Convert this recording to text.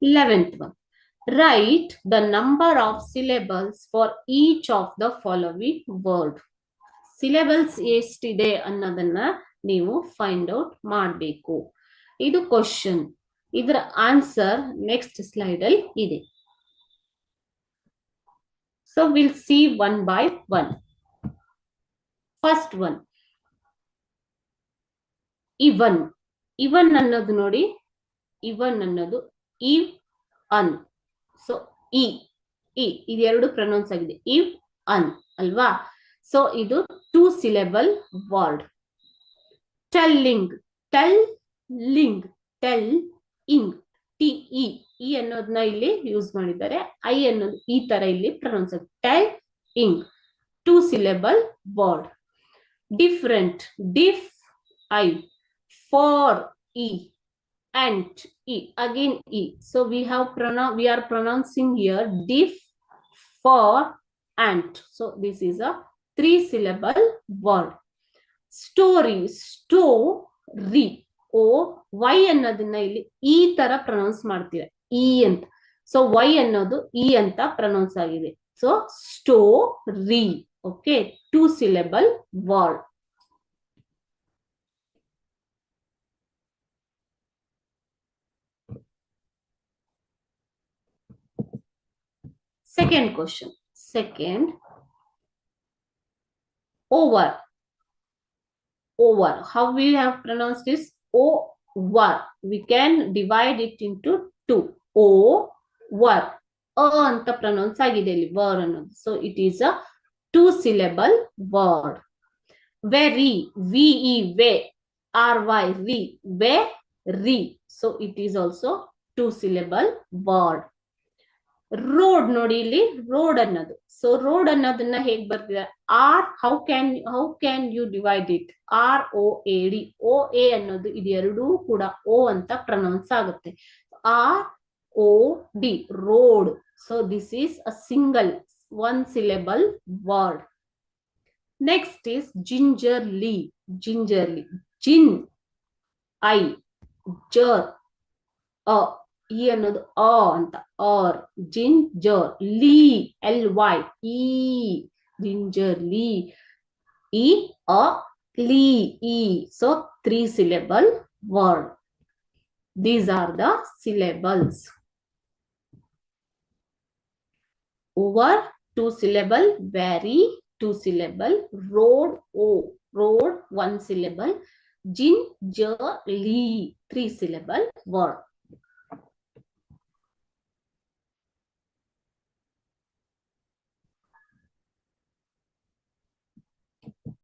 11th one. Write the number of syllables for each of the following word. Syllables ಎಷ್ಟಿದೆ ಅನ್ನೋದನ್ನ ನೀವು find out ಮಾಡಬೇಕು. ಇದು question. ಇದರ ಆನ್ಸರ್ ನೆಕ್ಸ್ಟ್ ಸ್ಲೈಡ್ ಅಲ್ಲಿ ಇದೆ. So we'll see one by one. First one. Even. Even ಅನ್ನೋದು ನೋಡಿ. Even ಅನ್ನೋದು ಇವ್ ಅನ್. ಸೊ ಇದು ಎರಡು ಪ್ರೊನೌನ್ಸ್ ಆಗಿದೆ. ಇವ್ ಅನ್ ಅಲ್ವಾ? ಸೊ ಇದು 2 syllable word. Telling. Telling. Telling. T ಅನ್ನೋದನ್ನ ಇಲ್ಲಿ ಯೂಸ್ ಮಾಡಿದ್ದಾರೆ. ಐ ಅನ್ನೋದು ಈ ತರ ಇಲ್ಲಿ ಪ್ರೊನೌನ್ಸ್ ಆಗಿದೆ. Telling 2 syllable word. Different. Dif I. For e. And e again e. So we are pronouncing here diff, for, and. So this is a 3 syllable word. Story. Story. O y ಅನ್ನೋದನ್ನ ಇಲ್ಲಿ ಈ ತರ pronounce ಮಾಡ್ತೀರಾ, E ಅಂತ. So y ಅನ್ನೋದು E ಅಂತ pronounce ಆಗಿದೆ. So story. Okay, 2 syllable word. Second question. Second, over. Over. How we have pronounced this? Over. We can divide it into 2. Over. anta pronounce agide illi ver annadu. So it is a 2 syllable word. Very. ve. Ve. ry. Re. Very. So it is also 2 syllable word. Road ನೋಡಿ ಇಲ್ಲಿ road ಅನ್ನೋದು. So road ಅನ್ನೋದನ್ನ ಹೇಗ್ ಬರ್ತಿದೆ? R. How can you divide it? ROAD. OA ಅನ್ನೋದು ಇದು ಎರಡೂ ಕೂಡ ಓ ಅಂತ ಪ್ರೊನೌನ್ಸ್ ಆಗುತ್ತೆ. ROD. Road. So this is a single 1 syllable word. Next is gingerly. Gingerly. ಜಿನ್ ಐ. ಜರ್ ಅ. ಈ ಅನ್ನೋದು ಅ ಅಂತ. ಆರ್. ಜಿಂಜರ್. ಲೀ. LY. ಈ. ಜಿಂಜರ್ಲಿ. ಈ ಅ ಲೀ. ಈ. So 3 syllable word. These are the syllables. Over 2 syllable. Very 2 syllable. Road. O. Road 1 syllable. Gingerly 3 syllable word.